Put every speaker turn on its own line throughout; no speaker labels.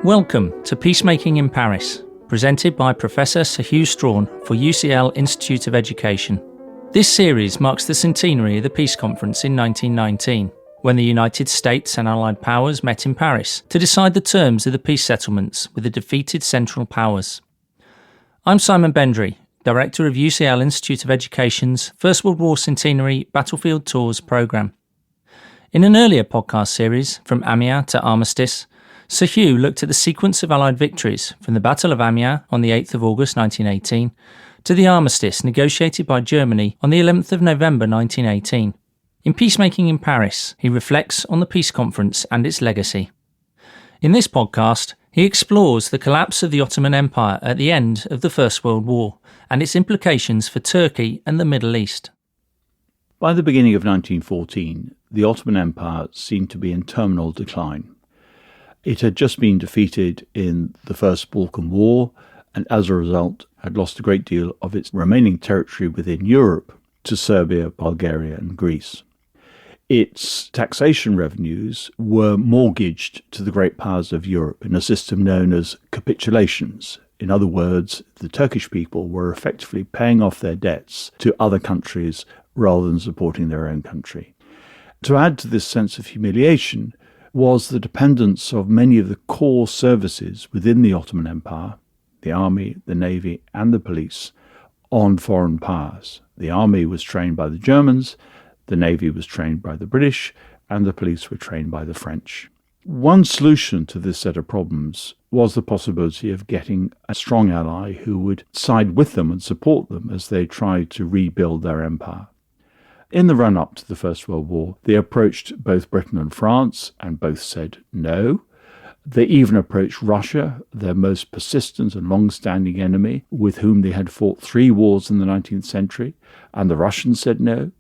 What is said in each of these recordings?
Welcome to Peacemaking in Paris, presented by Professor Sir Hew Strachan for UCL Institute of Education. This series marks the centenary of the Peace Conference in 1919, when the United States and Allied powers met in Paris to decide the terms of the peace settlements with the defeated Central Powers. I'm Simon BENDRY, Director of UCL Institute of Education's First World War Centenary Battlefield Tours programme. In an earlier podcast series, From Amiens to Armistice, Sir Hew looked at the sequence of Allied victories from the Battle of Amiens on the 8th of August 1918 to the armistice negotiated by Germany on the 11th of November 1918. In Peacemaking in Paris, he reflects on the peace conference and its legacy. In this podcast, he explores the collapse of the Ottoman Empire at the end of the First World War and its implications for Turkey and the Middle East.
By the beginning of 1914, the Ottoman Empire seemed to be in terminal decline. It had just been defeated in the First Balkan War and as a result had lost a great deal of its remaining territory within Europe to Serbia, Bulgaria and Greece. Its taxation revenues were mortgaged to the great powers of Europe in a system known as capitulations. In other words, the Turkish people were effectively paying off their debts to other countries rather than supporting their own country. To add to this sense of humiliation was the dependence of many of the core services within the Ottoman Empire, the army, the navy and the police, on foreign powers. The army was trained by the Germans, the navy was trained by the British, and the police were trained by the French. One solution to this set of problems was the possibility of getting a strong ally who would side with them and support them as they tried to rebuild their empire. In the run-up to the First World War, they approached both Britain and France, and both said no. They even approached Russia, their most persistent and long-standing enemy, with whom they had fought 3 wars in the 19th century, and the Russians said no.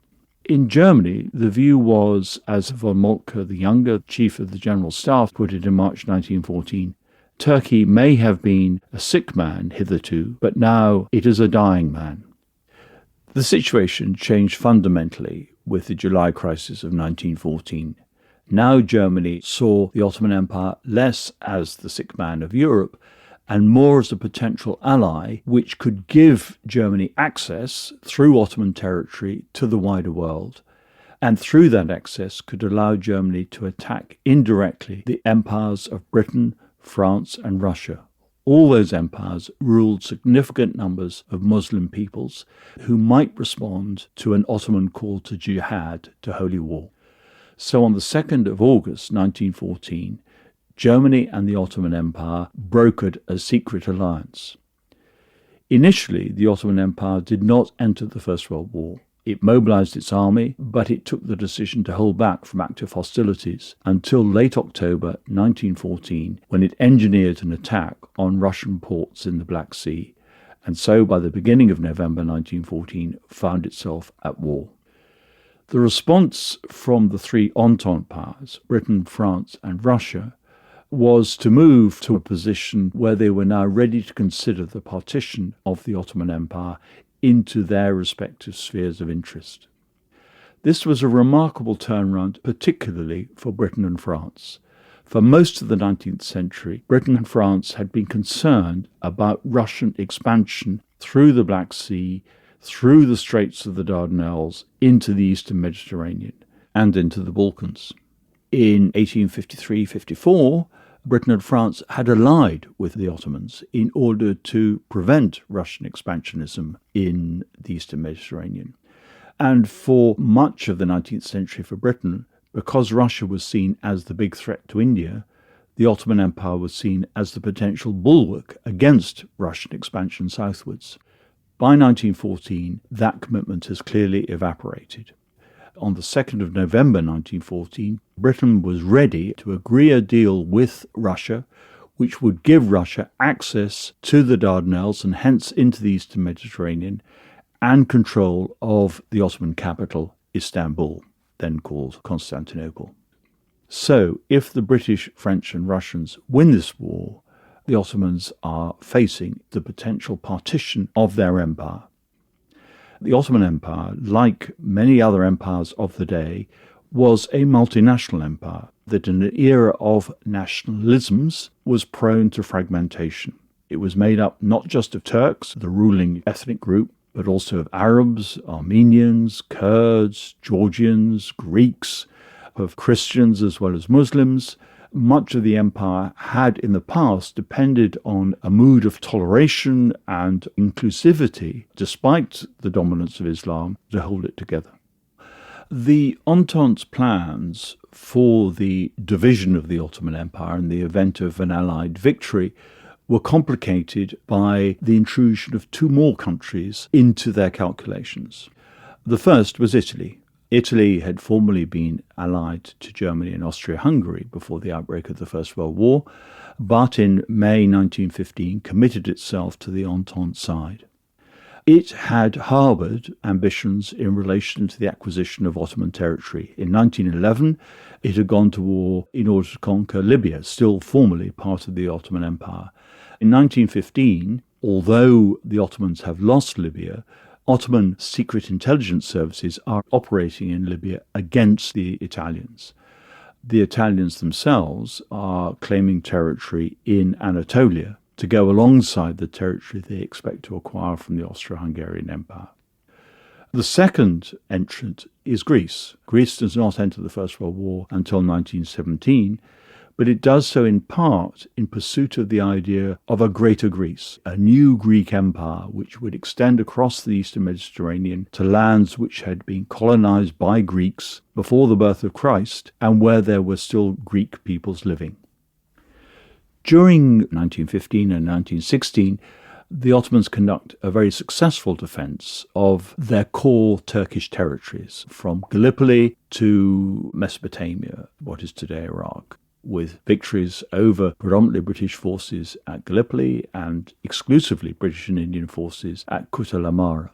In Germany, the view was, as von Moltke the Younger, chief of the General Staff, put it in March 1914, Turkey may have been a sick man hitherto, but now it is a dying man. The situation changed fundamentally with the July crisis of 1914. Now Germany saw the Ottoman Empire less as the sick man of Europe and more as a potential ally which could give Germany access through Ottoman territory to the wider world, and through that access could allow Germany to attack indirectly the empires of Britain, France and Russia. All those empires ruled significant numbers of Muslim peoples who might respond to an Ottoman call to jihad, to holy war. So on the 2nd of August 1914, Germany and the Ottoman Empire brokered a secret alliance. Initially, the Ottoman Empire did not enter the First World War. It mobilized its army, but it took the decision to hold back from active hostilities until late October 1914, when it engineered an attack on Russian ports in the Black Sea, and so by the beginning of November 1914 found itself at war. The response from the 3 Entente powers, Britain, France and Russia, was to move to a position where they were now ready to consider the partition of the Ottoman Empire into their respective spheres of interest. This was a remarkable turnaround, particularly for Britain and France. For most of the 19th century, Britain and France had been concerned about Russian expansion through the Black Sea, through the Straits of the Dardanelles, into the Eastern Mediterranean, and into the Balkans. In 1853-54, Britain and France had allied with the Ottomans in order to prevent Russian expansionism in the Eastern Mediterranean. And for much of the 19th century for Britain, because Russia was seen as the big threat to India, the Ottoman Empire was seen as the potential bulwark against Russian expansion southwards. By 1914, that commitment has clearly evaporated. On the 2nd of November 1914, Britain was ready to agree a deal with Russia, which would give Russia access to the Dardanelles and hence into the Eastern Mediterranean, and control of the Ottoman capital, Istanbul, then called Constantinople. So, if the British, French and Russians win this war, the Ottomans are facing the potential partition of their empire. The Ottoman Empire, like many other empires of the day, was a multinational empire. that in an era of nationalisms was prone to fragmentation. It was made up not just of Turks, the ruling ethnic group, but also of Arabs, Armenians, Kurds, Georgians, Greeks, of Christians as well as Muslims. Much of the empire had in the past depended on a mood of toleration and inclusivity, despite the dominance of Islam, to hold it together. The Entente's plans for the division of the Ottoman Empire in the event of an Allied victory were complicated by the intrusion of two more countries into their calculations. The first was Italy. Italy had formerly been allied to Germany and Austria-Hungary before the outbreak of the First World War, but in May 1915 committed itself to the Entente side. It had harboured ambitions in relation to the acquisition of Ottoman territory. In 1911, it had gone to war in order to conquer Libya, still formerly part of the Ottoman Empire. In 1915, although the Ottomans have lost Libya, Ottoman secret intelligence services are operating in Libya against the Italians. The Italians themselves are claiming territory in Anatolia to go alongside the territory they expect to acquire from the Austro-Hungarian Empire. The second entrant is Greece. Greece does not enter the First World War until 1917, but it does so in part in pursuit of the idea of a greater Greece, a new Greek empire which would extend across the eastern Mediterranean to lands which had been colonized by Greeks before the birth of Christ and where there were still Greek peoples living. During 1915 and 1916, the Ottomans conduct a very successful defense of their core Turkish territories, from Gallipoli to Mesopotamia, what is today Iraq, with victories over predominantly British forces at Gallipoli and exclusively British and Indian forces at Kut el Amara.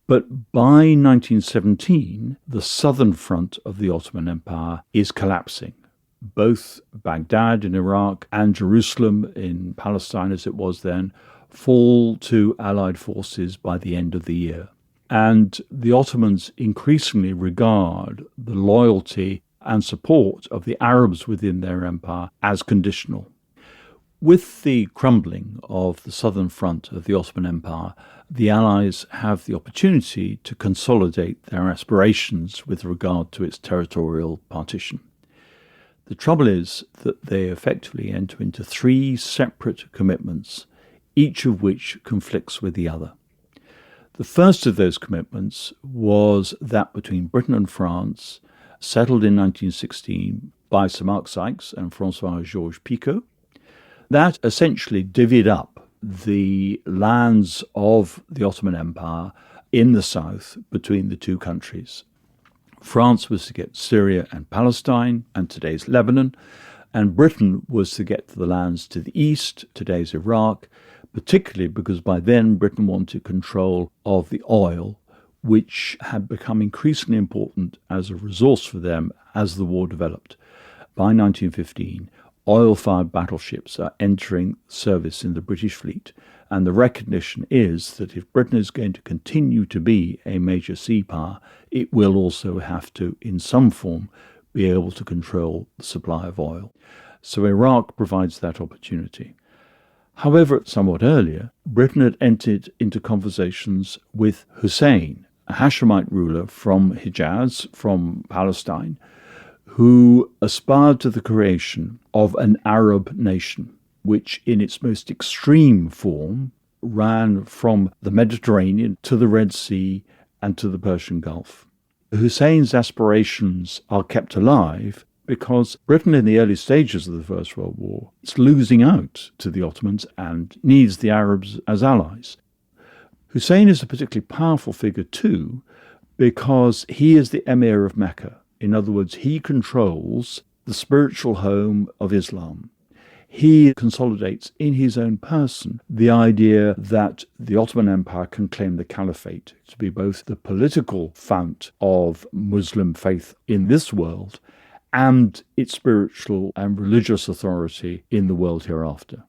But by 1917, the southern front of the Ottoman Empire is collapsing. Both Baghdad in Iraq and Jerusalem in Palestine, as it was then, fall to Allied forces by the end of the year. And the Ottomans increasingly regard the loyalty and support of the Arabs within their empire as conditional. With the crumbling of the southern front of the Ottoman Empire, the Allies have the opportunity to consolidate their aspirations with regard to its territorial partition. The trouble is that they effectively enter into three separate commitments, each of which conflicts with the other. The first of those commitments was that between Britain and France, settled in 1916 by Sir Mark Sykes and François-Georges Picot, that essentially divvied up the lands of the Ottoman Empire in the south between the two countries. France was to get Syria and Palestine and today's Lebanon, and Britain was to get the lands to the east, today's Iraq, particularly because by then Britain wanted control of the oil, which had become increasingly important as a resource for them as the war developed. By 1915, oil-fired battleships are entering service in the British fleet, and the recognition is that if Britain is going to continue to be a major sea power, it will also have to, in some form, be able to control the supply of oil. So Iraq provides that opportunity. However, somewhat earlier, Britain had entered into conversations with Hussein, a Hashemite ruler from Hijaz, from Palestine, who aspired to the creation of an Arab nation, which in its most extreme form ran from the Mediterranean to the Red Sea and to the Persian Gulf. Hussein's aspirations are kept alive because Britain in the early stages of the First World War is losing out to the Ottomans and needs the Arabs as allies. Hussein is a particularly powerful figure too because he is the emir of Mecca. In other words, he controls the spiritual home of Islam. He consolidates in his own person the idea that the Ottoman Empire can claim the caliphate to be both the political fount of Muslim faith in this world and its spiritual and religious authority in the world hereafter.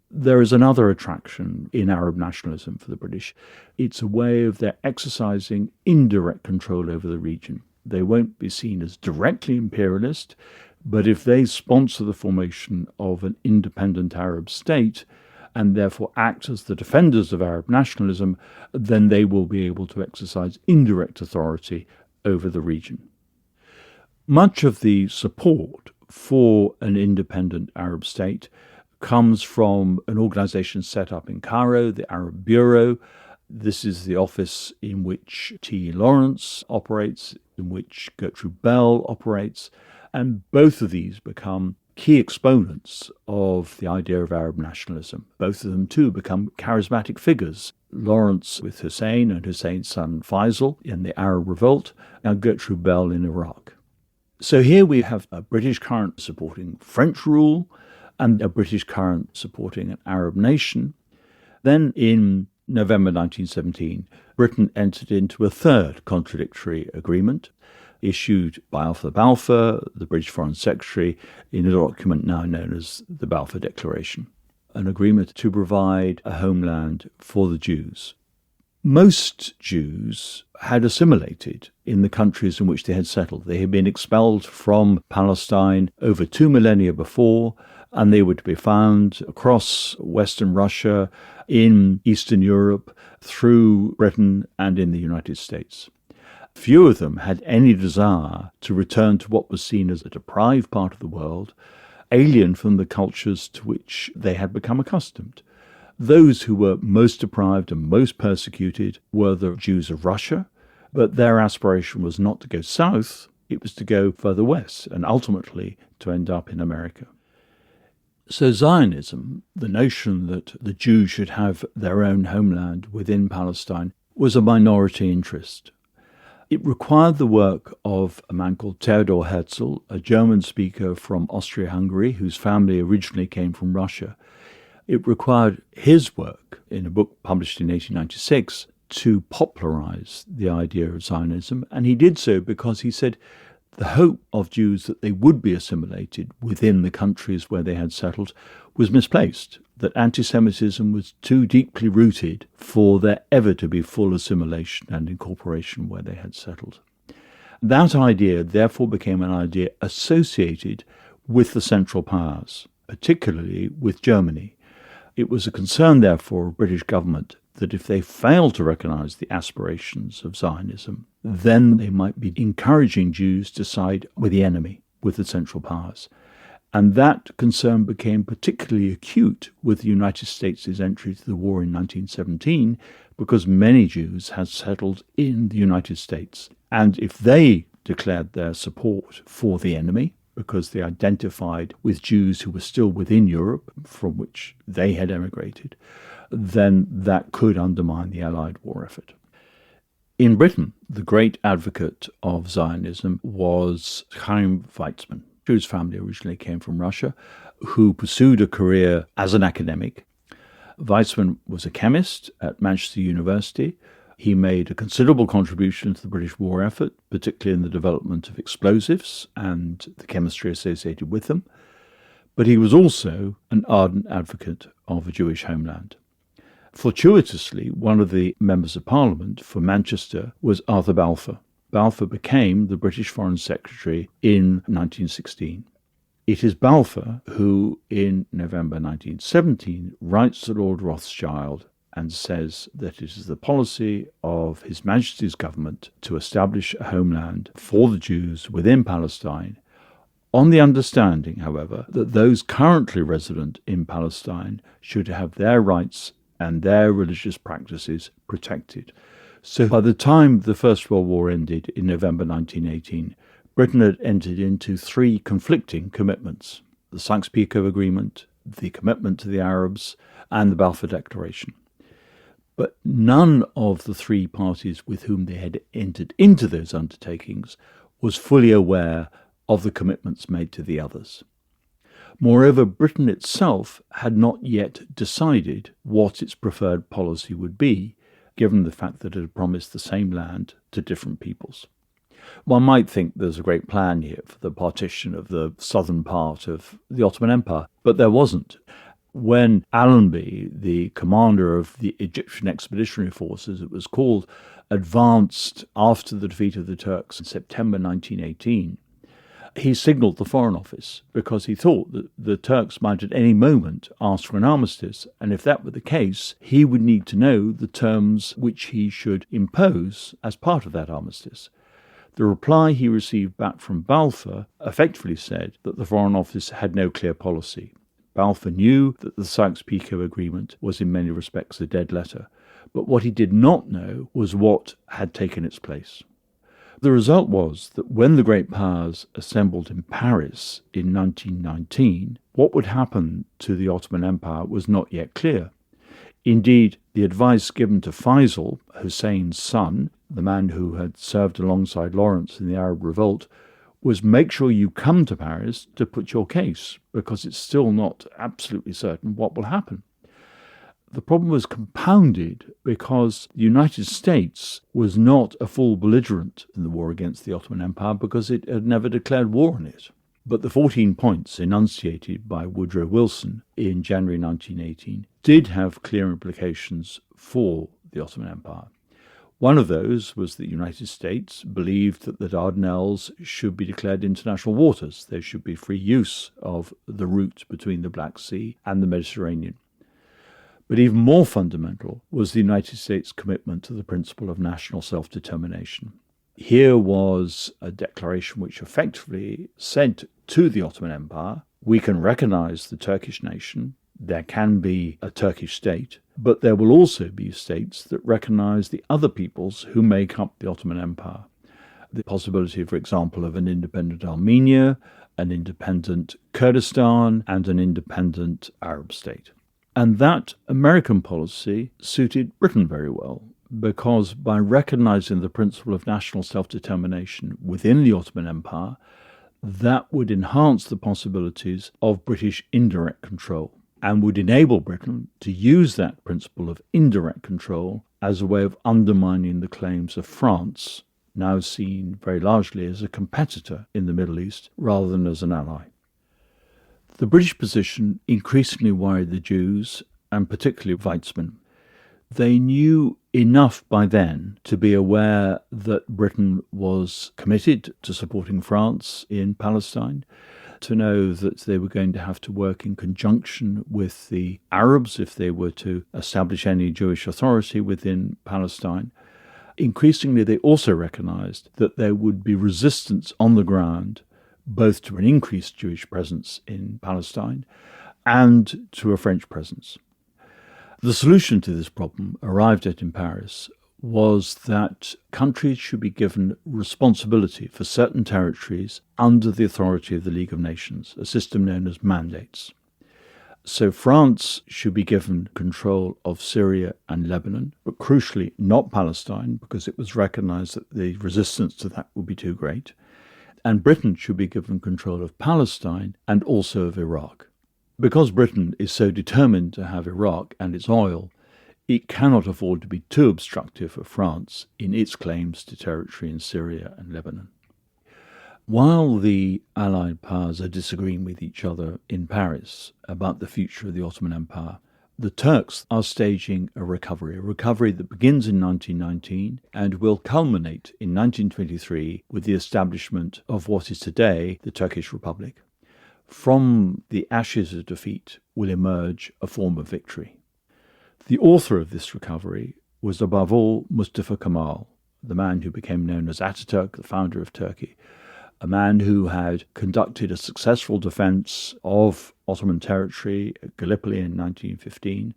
There is another attraction in Arab nationalism for the British. It's a way of their exercising indirect control over the region. They won't be seen as directly imperialist, But if they sponsor the formation of an independent Arab state and therefore act as the defenders of Arab nationalism, then they will be able to exercise indirect authority over the region. Much of the support for an independent Arab state comes from an organization set up in Cairo, the Arab Bureau. This is the office in which T. Lawrence operates, in which Gertrude Bell operates, and both of these become key exponents of the idea of Arab nationalism. Both of them, too, become charismatic figures. Lawrence with Hussein and Hussein's son Faisal in the Arab Revolt, and Gertrude Bell in Iraq. So here we have a British current supporting French rule and a British current supporting an Arab nation. Then in November 1917, Britain entered into a third contradictory agreement issued by Arthur Balfour, the British Foreign Secretary, in a document now known as the Balfour Declaration, an agreement to provide a homeland for the Jews. Most Jews had assimilated in the countries in which they had settled. They had been expelled from Palestine over 2 millennia before, and they were to be found across Western Russia, in Eastern Europe, through Britain, and in the United States. Few of them had any desire to return to what was seen as a deprived part of the world, alien from the cultures to which they had become accustomed. Those who were most deprived and most persecuted were the Jews of Russia, but their aspiration was not to go south, it was to go further west, and ultimately to end up in America. So Zionism, the notion that the Jews should have their own homeland within Palestine, was a minority interest. It required the work of a man called Theodor Herzl, a German speaker from Austria-Hungary, whose family originally came from Russia. It required his work in a book published in 1896 to popularize the idea of Zionism, and he did so because he said the hope of Jews that they would be assimilated within the countries where they had settled was misplaced, that anti-Semitism was too deeply rooted for there ever to be full assimilation and incorporation where they had settled. That idea therefore became an idea associated with the Central Powers, particularly with Germany. It was a concern, therefore, of British government that if they failed to recognize the aspirations of Zionism, then they might be encouraging Jews to side with the enemy, with the Central Powers. And that concern became particularly acute with the United States' entry to the war in 1917, because many Jews had settled in the United States. And if they declared their support for the enemy, because they identified with Jews who were still within Europe, from which they had emigrated, then that could undermine the Allied war effort. In Britain, the great advocate of Zionism was Chaim Weizmann, whose family originally came from Russia, who pursued a career as an academic. Weizmann was a chemist at Manchester University. He made a considerable contribution to the British war effort, particularly in the development of explosives and the chemistry associated with them. But he was also an ardent advocate of a Jewish homeland. Fortuitously, one of the members of Parliament for Manchester was Arthur Balfour. Balfour became the British Foreign Secretary in 1916. It is Balfour who, in November 1917, writes to Lord Rothschild and says that it is the policy of His Majesty's government to establish a homeland for the Jews within Palestine, on the understanding, however, that those currently resident in Palestine should have their rights and their religious practices protected. So by the time the First World War ended in November 1918, Britain had entered into 3 conflicting commitments: the Sykes-Picot Agreement, the commitment to the Arabs, and the Balfour Declaration. But none of the 3 parties with whom they had entered into those undertakings was fully aware of the commitments made to the others. Moreover, Britain itself had not yet decided what its preferred policy would be, given the fact that it had promised the same land to different peoples. One might think there's a great plan here for the partition of the southern part of the Ottoman Empire, but there wasn't. When Allenby, the commander of the Egyptian Expeditionary Forces, it was called, advanced after the defeat of the Turks in September 1918, He signalled the Foreign Office because he thought that the Turks might at any moment ask for an armistice, and if that were the case, he would need to know the terms which he should impose as part of that armistice. The reply he received back from Balfour effectively said that the Foreign Office had no clear policy. Balfour knew that the Sykes-Picot Agreement was in many respects a dead letter, but what he did not know was what had taken its place. The result was that when the great powers assembled in Paris in 1919, what would happen to the Ottoman Empire was not yet clear. Indeed, the advice given to Faisal, Hussein's son, the man who had served alongside Lawrence in the Arab Revolt, was make sure you come to Paris to put your case, because it's still not absolutely certain what will happen. The problem was compounded because the United States was not a full belligerent in the war against the Ottoman Empire because it had never declared war on it. But the 14 points enunciated by Woodrow Wilson in January 1918 did have clear implications for the Ottoman Empire. One of those was that the United States believed that the Dardanelles should be declared international waters. There should be free use of the route between the Black Sea and the Mediterranean. But even more fundamental was the United States' commitment to the principle of national self-determination. Here was a declaration which effectively said to the Ottoman Empire, we can recognize the Turkish nation, there can be a Turkish state, but there will also be states that recognize the other peoples who make up the Ottoman Empire. The possibility, for example, of an independent Armenia, an independent Kurdistan, and an independent Arab state. And that American policy suited Britain very well, because by recognizing the principle of national self-determination within the Ottoman Empire, that would enhance the possibilities of British indirect control and would enable Britain to use that principle of indirect control as a way of undermining the claims of France, now seen very largely as a competitor in the Middle East rather than as an ally. The British position increasingly worried the Jews, and particularly Weizmann. They knew enough by then to be aware that Britain was committed to supporting France in Palestine, to know that they were going to have to work in conjunction with the Arabs if they were to establish any Jewish authority within Palestine. Increasingly, they also recognized that there would be resistance on the ground both to an increased Jewish presence in Palestine and to a French presence. The solution to this problem, arrived at in Paris, was that countries should be given responsibility for certain territories under the authority of the League of Nations, a system known as mandates. So France should be given control of Syria and Lebanon, but crucially not Palestine, because it was recognized that the resistance to that would be too great. And Britain should be given control of Palestine and also of Iraq. Because Britain is so determined to have Iraq and its oil, it cannot afford to be too obstructive of France in its claims to territory in Syria and Lebanon. While the Allied powers are disagreeing with each other in Paris about the future of the Ottoman Empire, the Turks are staging a recovery that begins in 1919 and will culminate in 1923 with the establishment of what is today the Turkish Republic. From the ashes of defeat will emerge a form of victory. The author of this recovery was above all Mustafa Kemal, the man who became known as Ataturk, the founder of Turkey, a man who had conducted a successful defense of Ottoman territory at Gallipoli in 1915,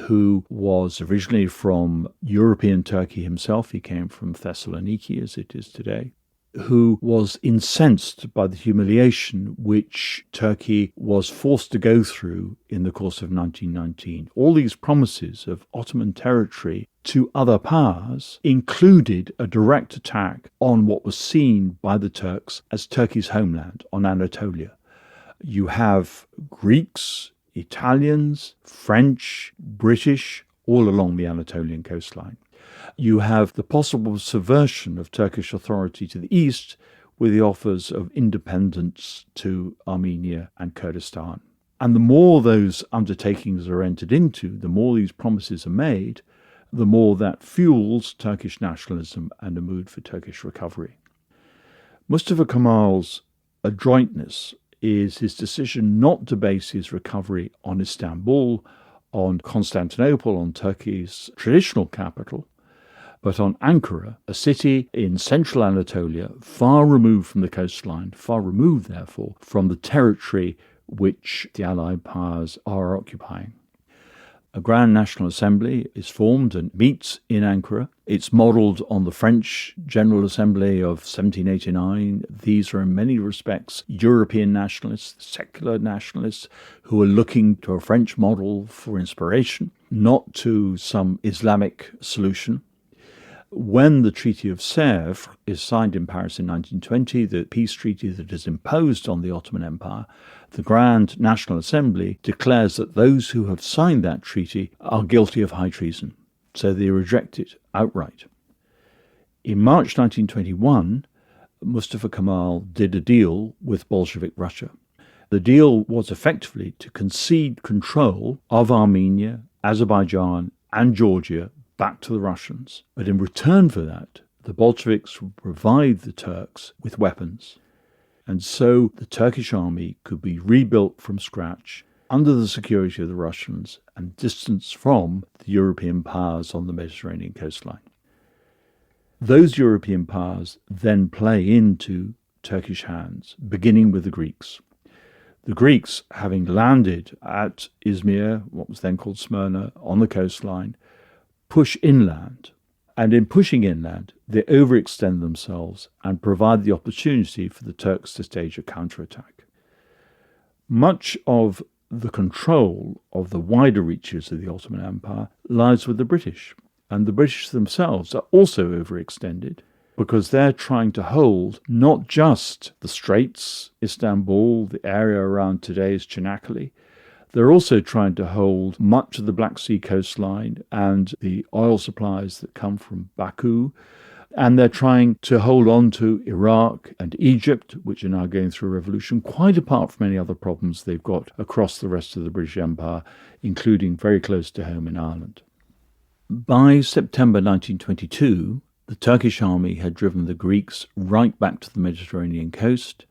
who was originally from European Turkey himself. He came from Thessaloniki, as it is today, who was incensed by the humiliation which Turkey was forced to go through in the course of 1919. All these promises of Ottoman territory to other powers included a direct attack on what was seen by the Turks as Turkey's homeland, on Anatolia. You have Greeks, Italians, French, British, all along the Anatolian coastline. You have the possible subversion of Turkish authority to the east with the offers of independence to Armenia and Kurdistan. And the more those undertakings are entered into, the more these promises are made, the more that fuels Turkish nationalism and a mood for Turkish recovery. Mustafa Kemal's adroitness is his decision not to base his recovery on Istanbul, on Constantinople, on Turkey's traditional capital, but on Ankara, a city in central Anatolia, far removed from the coastline, far removed, therefore, from the territory which the Allied powers are occupying. A Grand National Assembly is formed and meets in Ankara. It's modelled on the French General Assembly of 1789. These are in many respects European nationalists, secular nationalists, who are looking to a French model for inspiration, not to some Islamic solution. When the Treaty of Sèvres is signed in Paris in 1920, the peace treaty that is imposed on the Ottoman Empire, the Grand National Assembly declares that those who have signed that treaty are guilty of high treason, so they reject it outright. In March 1921, Mustafa Kemal did a deal with Bolshevik Russia. The deal was effectively to concede control of Armenia, Azerbaijan, and Georgia back to the Russians. But in return for that, the Bolsheviks would provide the Turks with weapons. And so the Turkish army could be rebuilt from scratch under the security of the Russians and distanced from the European powers on the Mediterranean coastline. Those European powers then play into Turkish hands, beginning with the Greeks. The Greeks, having landed at Izmir, what was then called Smyrna, on the coastline, push inland, and in pushing inland, they overextend themselves and provide the opportunity for the Turks to stage a counterattack. Much of the control of the wider reaches of the Ottoman Empire lies with the British, and the British themselves are also overextended because they're trying to hold not just the Straits, Istanbul, the area around today's Çanakkale. They're also trying to hold much of the Black Sea coastline and the oil supplies that come from Baku. And they're trying to hold on to Iraq and Egypt, which are now going through a revolution, quite apart from any other problems they've got across the rest of the British Empire, including very close to home in Ireland. By September 1922, the Turkish army had driven the Greeks right back to the Mediterranean coast.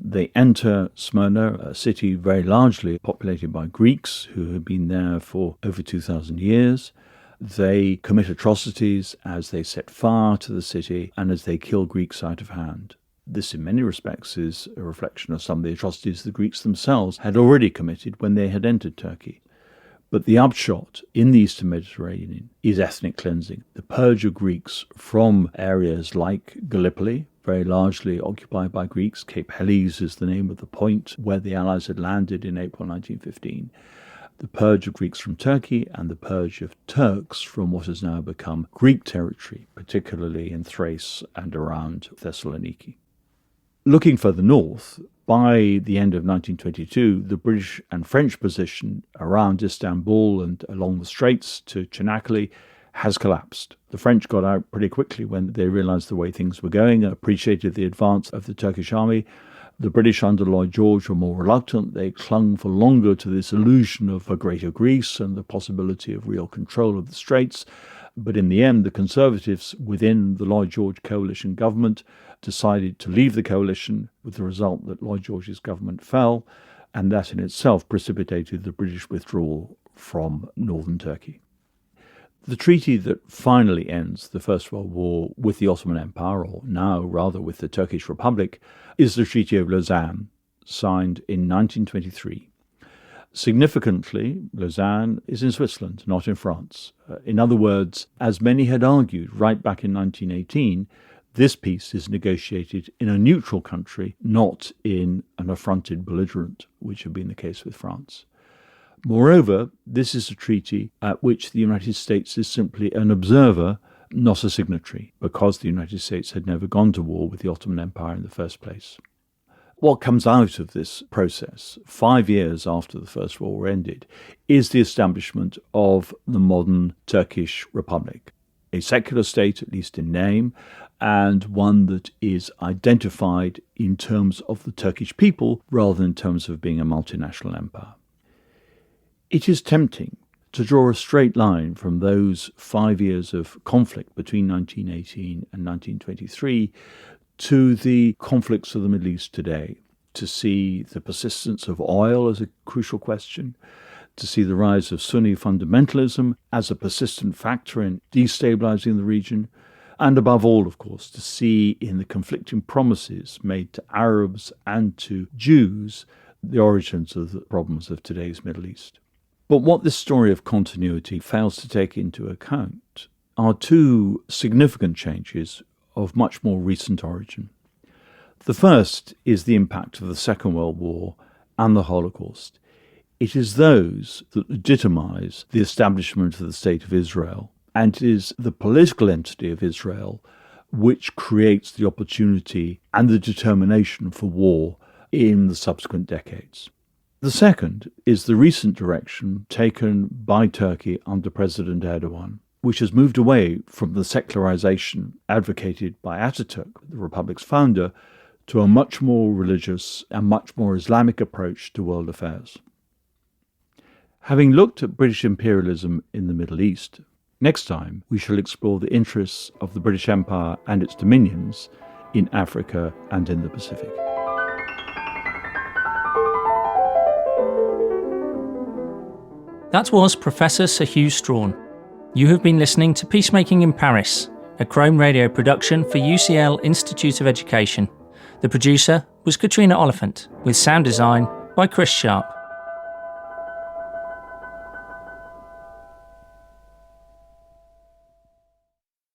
They enter Smyrna, a city very largely populated by Greeks who had been there for over 2,000 years. They commit atrocities as they set fire to the city and as they kill Greeks out of hand. This, in many respects, is a reflection of some of the atrocities the Greeks themselves had already committed when they had entered Turkey. But the upshot in the Eastern Mediterranean is ethnic cleansing. The purge of Greeks from areas like Gallipoli, very largely occupied by Greeks. Cape Helles is the name of the point where the Allies had landed in April 1915. The purge of Greeks from Turkey and the purge of Turks from what has now become Greek territory, particularly in Thrace and around Thessaloniki. Looking further north, by the end of 1922, the British and French position around Istanbul and along the Straits to Çanakkale has collapsed. The French got out pretty quickly when they realised the way things were going and appreciated the advance of the Turkish army. The British under Lloyd George were more reluctant. They clung for longer to this illusion of a greater Greece and the possibility of real control of the Straits. But in the end, the Conservatives within the Lloyd George coalition government decided to leave the coalition, with the result that Lloyd George's government fell, and that in itself precipitated the British withdrawal from northern Turkey. The treaty that finally ends the First World War with the Ottoman Empire, or now rather with the Turkish Republic, is the Treaty of Lausanne, signed in 1923. Significantly, Lausanne is in Switzerland, not in France. In other words, as many had argued right back in 1918, this peace is negotiated in a neutral country, not in an affronted belligerent, which had been the case with France. Moreover, this is a treaty at which the United States is simply an observer, not a signatory, because the United States had never gone to war with the Ottoman Empire in the first place. What comes out of this process, 5 years after the First World War ended, is the establishment of the modern Turkish Republic, a secular state, at least in name, and one that is identified in terms of the Turkish people rather than in terms of being a multinational empire. It is tempting to draw a straight line from those 5 years of conflict between 1918 and 1923 to the conflicts of the Middle East today. to see the persistence of oil as a crucial question, to see the rise of Sunni fundamentalism as a persistent factor in destabilizing the region, and above all, of course, to see in the conflicting promises made to Arabs and to Jews the origins of the problems of today's Middle East. But what this story of continuity fails to take into account are two significant changes of much more recent origin. The first is the impact of the Second World War and the Holocaust. It is those that legitimize the establishment of the State of Israel, and it is the political entity of Israel which creates the opportunity and the determination for war in the subsequent decades. The second is the recent direction taken by Turkey under President Erdogan, which has moved away from the secularization advocated by Ataturk, the republic's founder, to a much more religious and much more Islamic approach to world affairs. Having looked at British imperialism in the Middle East, next time we shall explore the interests of the British Empire and its dominions in Africa and in the Pacific.
That was Professor Sir Hew Strachan. You have been listening to Peacemaking in Paris, a Chrome Radio production for UCL Institute of Education. The producer was Katrina Oliphant, with sound design by Chris Sharp.